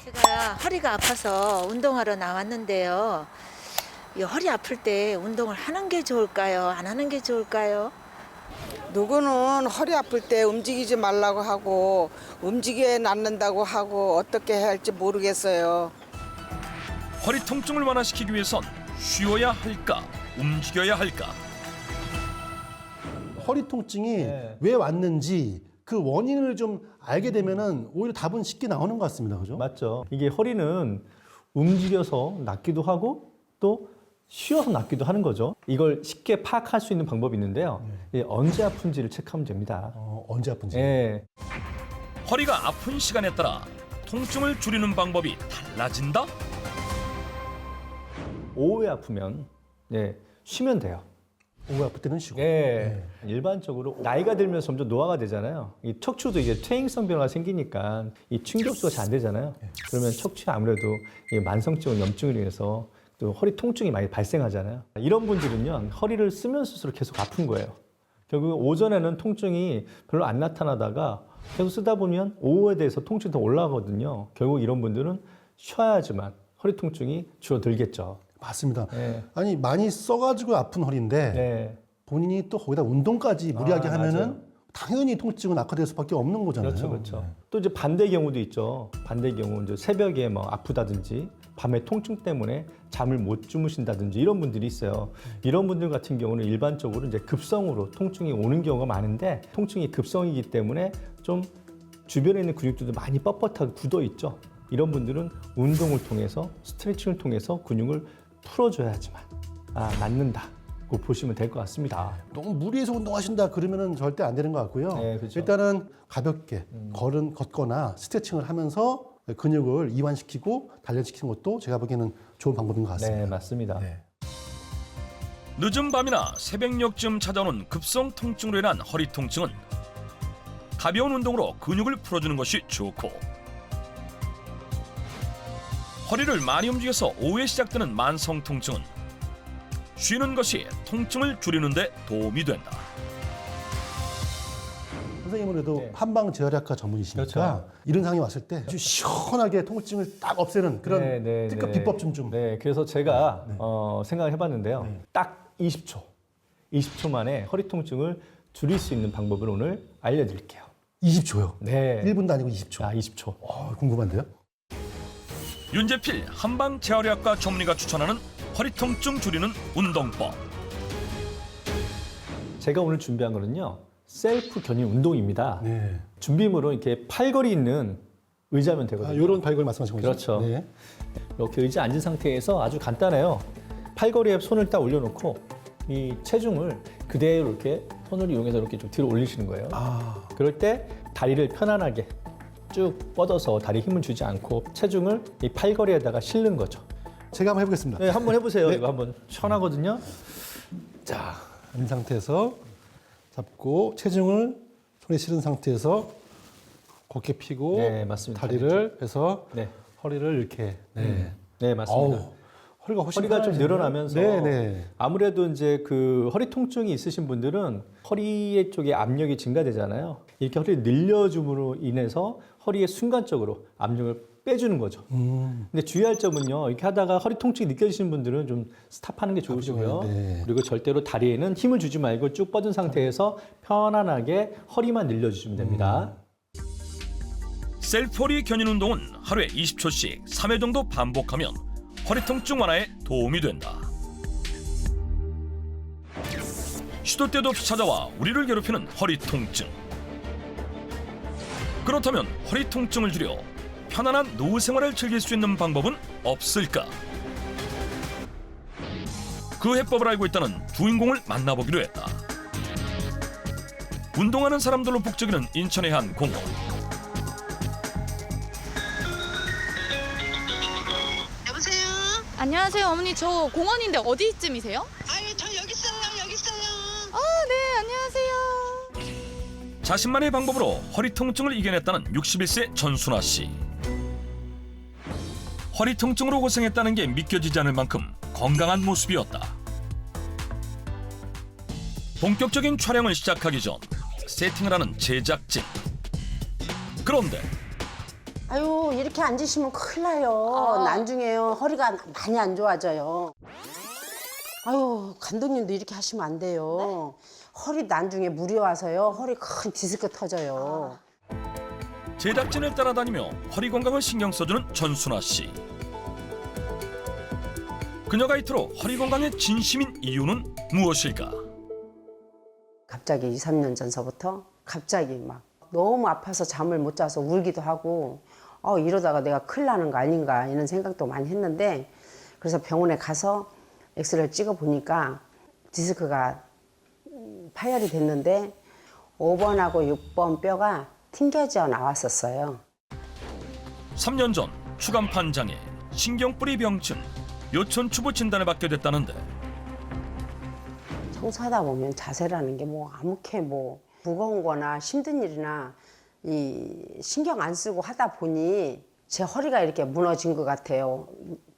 제가 허리가 아파서 운동하러 나왔는데요. 이 허리 아플 때 운동을 하는 게 좋을까요? 안 하는 게 좋을까요? 누구는 허리 아플 때 움직이지 말라고 하고 움직여야 낫는다고 하고 어떻게 해야 할지 모르겠어요. 허리 통증을 완화시키기 위해선 쉬어야 할까, 움직여야 할까? 허리 통증이 왜 왔는지 그 원인을 좀 알게 되면은 오히려 답은 쉽게 나오는 것 같습니다. 그죠? 맞죠. 이게 허리는 움직여서 낫기도 하고 또 쉬어서 낫기도 하는 거죠. 이걸 쉽게 파악할 수 있는 방법이 있는데요. 언제 아픈지를 체크하면 됩니다. 언제 아픈지. 예. 허리가 아픈 시간에 따라 통증을 줄이는 방법이 달라진다? 오후에 아프면 쉬면 돼요. 오후 아플 때는 쉬고. 일반적으로 나이가 들면서 점점 노화가 되잖아요. 이 척추도 이제 퇴행성 변화가 생기니까 이 충격수가 잘 안 되잖아요. 그러면 척추에 아무래도 이 만성적인 염증으로 인해서 또 허리 통증이 많이 발생하잖아요. 이런 분들은요, 허리를 쓰면 쓸수록 계속 아픈 거예요. 결국 오전에는 통증이 별로 안 나타나다가 계속 쓰다 보면 오후에 대해서 통증이 더 올라가거든요. 결국 이런 분들은 쉬어야지만 허리 통증이 줄어들겠죠. 맞습니다. 네. 아니 많이 써가지고 아픈 허리인데 네. 본인이 또 거기다 운동까지 무리하게 하면은 맞아요. 당연히 통증은 악화될 수밖에 없는 거잖아요. 그렇죠, 그렇죠. 또 이제 반대 경우도 있죠. 반대 경우 이제 새벽에 뭐 아프다든지 밤에 통증 때문에 잠을 못 주무신다든지 이런 분들이 있어요. 이런 분들 같은 경우는 일반적으로 이제 급성으로 통증이 오는 경우가 많은데 통증이 급성이기 때문에 좀 주변에 있는 근육들도 많이 뻣뻣하게 굳어 있죠. 이런 운동을 통해서 스트레칭을 통해서 근육을 풀어줘야지만 낫는다고 보시면 될 것 같습니다. 너무 무리해서 운동하신다 그러면은 절대 안 되는 것 같고요. 네, 그렇죠. 일단은 가볍게 걷거나 스트레칭을 하면서 근육을 이완시키고 단련시키는 것도 제가 보기에는 좋은 방법인 것 같습니다. 네, 맞습니다. 네. 늦은 밤이나 새벽녘쯤 찾아오는 급성 통증으로 인한 허리 통증은 가벼운 운동으로 근육을 풀어주는 것이 좋고, 허리를 많이 움직여서 오후에 시작되는 만성 통증은 쉬는 것이 통증을 줄이는 데 도움이 된다. 선생님은 그래도 네. 한방 재활약과 전문이시니까 그렇죠. 이런 상황이 왔을 때 아주 시원하게 통증을 딱 없애는 그런 특급 비법 좀. 네, 그래서 제가 생각을 해봤는데요. 딱 20초 만에 허리 통증을 줄일 수 있는 방법을 오늘 알려드릴게요. 20초요. 네. 1분도 아니고 20초. 20초. 궁금한데요? 윤재필 한방 재활의학과 전문의가 추천하는 허리 통증 줄이는 운동법. 제가 오늘 준비한 거는요. 셀프 견인 운동입니다. 네. 준비물은 이렇게 팔걸이 있는 의자면 되거든요. 이런 발걸 말씀하신 거죠? 그렇죠. 네. 이렇게 의자 앉은 상태에서 아주 간단해요. 팔걸이에 손을 딱 올려놓고 이 체중을 그대로 이렇게 손을 이용해서 이렇게 좀 뒤로 올리시는 거예요. 그럴 때 다리를 편안하게 쭉 뻗어서 다리에 힘을 주지 않고 체중을 이 팔걸이에다가 실는 거죠. 제가 한번 해보겠습니다. 네, 한번 해보세요. 이거 한번 시원하거든요. 자, 앉은 상태에서 잡고 체중을 손에 실은 상태에서 어깨 펴고 네, 맞습니다. 다리를 해서 네, 허리를 이렇게. 네 맞습니다. 어우, 허리가 훨씬 허리가 좀 편안해지네요. 늘어나면서 네. 아무래도 이제 그 허리 통증이 있으신 분들은 허리 쪽에 압력이 증가되잖아요. 이렇게 허리를 늘려줌으로 인해서 허리에 순간적으로 압력을 빼주는 거죠. 근데 주의할 점은요. 이렇게 하다가 허리 통증이 느껴지시는 분들은 좀 스탑하는 게 좋으시고요. 네. 그리고 절대로 다리에는 힘을 주지 말고 쭉 뻗은 상태에서 편안하게 허리만 늘려주시면 됩니다. 셀프 허리 견인 운동은 하루에 20초씩 3회 정도 반복하면 허리 통증 완화에 도움이 된다. 시도 때도 없이 찾아와 우리를 괴롭히는 허리 통증. 그렇다면 허리 통증을 줄여 편안한 노후 생활을 즐길 수 있는 방법은 없을까? 그 해법을 알고 있다는 주인공을 만나보기로 했다. 운동하는 사람들로 북적이는 인천의 한 공원. 여보세요? 안녕하세요, 어머니. 저 공원인데 어디쯤이세요? 아유, 저 여기 있어요, 여기 있어요. 네, 안녕하세요. 자신만의 방법으로 허리 통증을 이겨냈다는 61세 전순아 씨. 허리 통증으로 고생했다는 게 믿겨지지 않을 만큼 건강한 모습이었다. 본격적인 촬영을 시작하기 전 세팅을 하는 제작진. 그런데 아유, 이렇게 앉으시면 큰일 나요. 나중에요. 허리가 많이 안 좋아져요. 아유, 감독님도 이렇게 하시면 안 돼요. 허리 나중에 물이 와서요. 허리 큰 디스크 터져요. 제작진을 따라다니며 허리 건강을 신경 써주는 전순아 씨. 그녀가 이토록 허리 건강에 진심인 이유는 무엇일까? 갑자기 2, 3년 전서부터 갑자기 막 너무 아파서 잠을 못 자서 울기도 하고 이러다가 내가 큰일 나는 거 아닌가 이런 생각도 많이 했는데 그래서 병원에 가서 엑스레이를 찍어 보니까 디스크가 파열이 됐는데 5번하고 6번 뼈가 튕겨져 나왔었어요. 3년 전 추간판 장애, 신경뿌리 병증, 요천추부 진단을 받게 됐다는데 청소하다 보면 자세라는 게 뭐 아무렇게 뭐 무거운 거나 힘든 일이나 이 신경 안 쓰고 하다 보니 제 허리가 이렇게 무너진 것 같아요.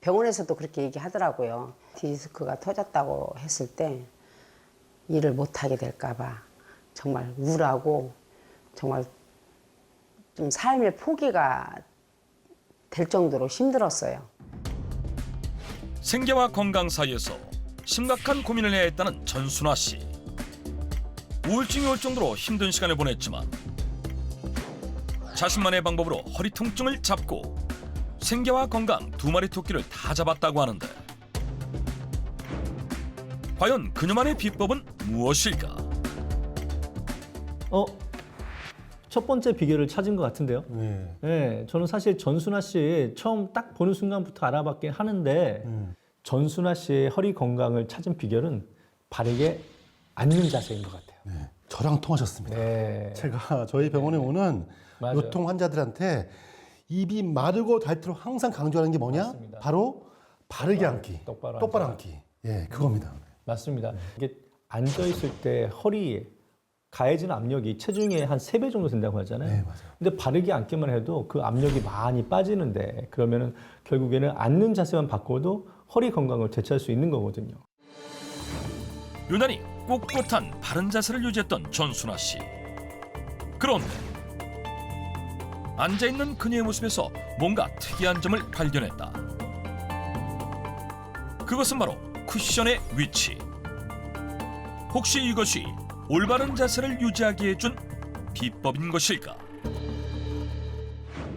병원에서도 그렇게 얘기하더라고요. 디스크가 터졌다고 했을 때 일을 못 하게 될까 봐 정말 우울하고 정말 좀 삶의 포기가 될 정도로 힘들었어요. 생계와 건강 사이에서 심각한 고민을 해야 했다는 전순아 씨. 우울증이 올 정도로 힘든 시간을 보냈지만 자신만의 방법으로 허리 통증을 잡고 생계와 건강 두 마리 토끼를 다 잡았다고 하는데 과연 그녀만의 비법은 무엇일까? 첫 번째 비결을 찾은 것 같은데요. 네. 네, 저는 사실 전순아 씨 처음 딱 보는 순간부터 알아봤긴 하는데 전순아 씨의 허리 건강을 찾은 비결은 바르게 앉는 자세인 것 같아요. 네. 저랑 통하셨습니다. 네. 제가 저희 병원에 오는 맞아요. 요통 환자들한테 입이 마르고 닳도록 항상 강조하는 게 뭐냐? 맞습니다. 바로 바르게 앉기, 똑바로 앉기. 예, 그겁니다. 맞습니다. 이게 앉아 있을 때 허리에 가해지는 압력이 체중의 한 3배 정도 된다고 하잖아요. 네, 맞아요. 근데 바르게 앉기만 해도 그 압력이 많이 빠지는데 그러면은 결국에는 앉는 자세만 바꿔도 허리 건강을 되찾을 수 있는 거거든요. 유난히 꼿꼿한 바른 자세를 유지했던 전순아 씨. 그런데 앉아있는 그녀의 모습에서 뭔가 특이한 점을 발견했다. 그것은 바로 쿠션의 위치. 혹시 이것이 올바른 자세를 유지하게 해준 비법인 것일까?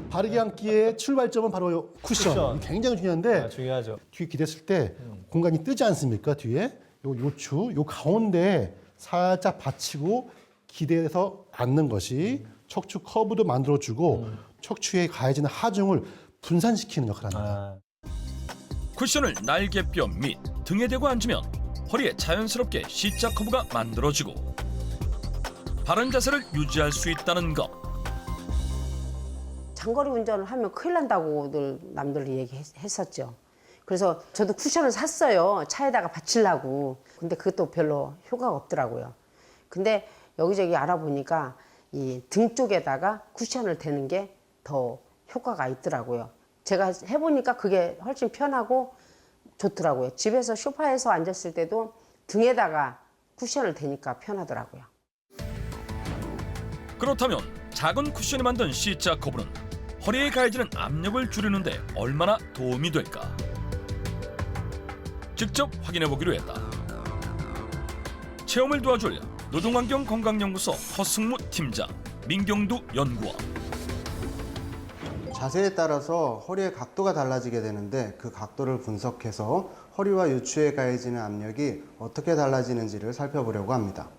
바르게 앉기의 출발점은 바로 요 쿠션. 굉장히 중요한데 중요하죠. 뒤에 기댔을 때 공간이 뜨지 않습니까? 뒤에 요 요추, 요 가운데에 살짝 받치고 기대서 앉는 것이 척추 커브도 만들어주고 척추에 가해지는 하중을 분산시키는 역할을 합니다. 쿠션을 날개뼈 및 등에 대고 앉으면 허리에 자연스럽게 C자 커브가 만들어지고 바른 자세를 유지할 수 있다는 것. 장거리 운전을 하면 큰일 난다고 늘 남들이 얘기했었죠. 그래서 저도 쿠션을 샀어요. 차에다가 받치려고. 근데 그것도 별로 효과가 없더라고요. 근데 여기저기 알아보니까 이 등 쪽에다가 쿠션을 대는 게 더 효과가 있더라고요. 제가 해보니까 그게 훨씬 편하고 좋더라고요. 집에서 소파에서 앉았을 때도 등에다가 쿠션을 대니까 편하더라고요. 그렇다면 작은 쿠션이 만든 C자 커브는 허리에 가해지는 압력을 줄이는 데 얼마나 도움이 될까? 직접 확인해 보기로 했다. 체험을 도와줄 노동환경건강연구소 허승무 팀장, 민경두 연구원. 자세에 따라서 허리의 각도가 달라지게 되는데 그 각도를 분석해서 허리와 요추에 가해지는 압력이 어떻게 달라지는지를 살펴보려고 합니다.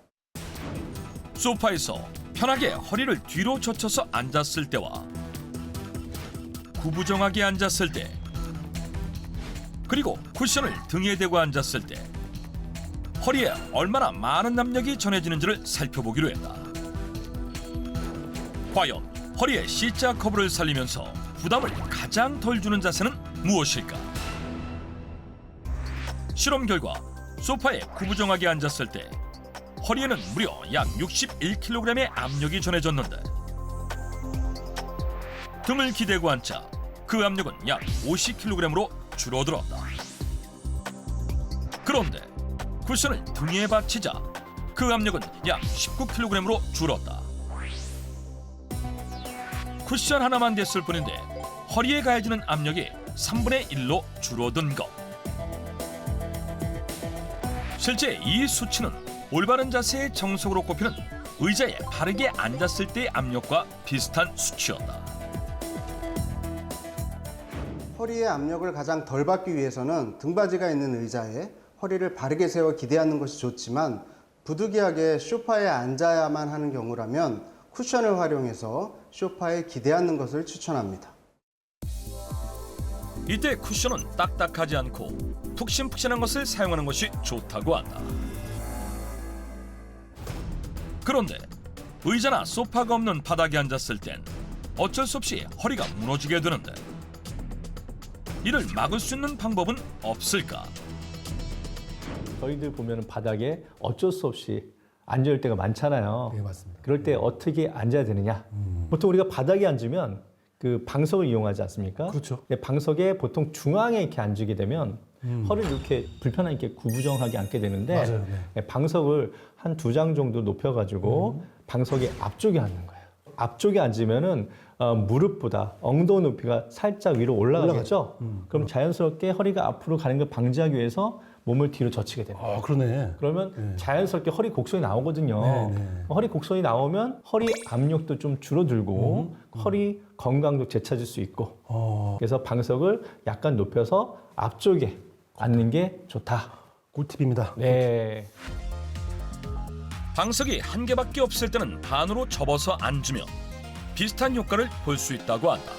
소파에서 편하게 허리를 뒤로 젖혀서 앉았을 때와 구부정하게 앉았을 때 그리고 쿠션을 등에 대고 앉았을 때 허리에 얼마나 많은 압력이 전해지는지를 살펴보기로 했다. 과연 허리에 C자 커브를 살리면서 부담을 가장 덜 주는 자세는 무엇일까? 실험 결과 소파에 구부정하게 앉았을 때 허리에는 무려 약 61kg의 압력이 전해졌는데 등을 기대고 앉자 그 압력은 약 50kg으로 줄어들었다. 그런데 쿠션을 등에 받치자 그 압력은 약 19kg으로 줄었다. 쿠션 하나만 됐을 뿐인데 허리에 가해지는 압력이 3분의 1로 줄어든 것. 실제 이 수치는 올바른 자세의 정석으로 꼽히는 의자에 바르게 앉았을 때의 압력과 비슷한 수치였다. 허리의 압력을 가장 덜 받기 위해서는 등받이가 있는 의자에 허리를 바르게 세워 기대하는 것이 좋지만 부득이하게 소파에 앉아야만 하는 경우라면 쿠션을 활용해서 소파에 기대하는 것을 추천합니다. 이때 쿠션은 딱딱하지 않고 푹신푹신한 것을 사용하는 것이 좋다고 한다. 그런데 의자나 소파가 없는 바닥에 앉았을 땐 어쩔 수 없이 허리가 무너지게 되는데 이를 막을 수 있는 방법은 없을까? 저희들 보면 바닥에 어쩔 수 없이 앉을 때가 많잖아요. 네, 맞습니다. 그럴 때 어떻게 앉아야 되느냐? 보통 우리가 바닥에 앉으면 그 방석을 이용하지 않습니까? 그렇죠. 근데 방석에 보통 중앙에 이렇게 앉게 되면 허리를 이렇게 불편하게 구부정하게 앉게 되는데 맞아요, 방석을 한 2장 정도 높여가지고 방석의 앞쪽에 앉는 거예요. 앞쪽에 앉으면은 무릎보다 엉덩이 높이가 살짝 위로 올라가겠죠? 그럼 자연스럽게 허리가 앞으로 가는 걸 방지하기 위해서 몸을 뒤로 젖히게 됩니다. 아, 그러네. 그러면 자연스럽게 허리 곡선이 나오거든요. 네. 허리 곡선이 나오면 허리 압력도 좀 줄어들고 허리 건강도 되찾을 수 있고 그래서 방석을 약간 높여서 앞쪽에 앉는 게 좋다. 꿀팁입니다. 네. 방석이 한 개밖에 없을 때는 반으로 접어서 앉으면 비슷한 효과를 볼 수 있다고 한다.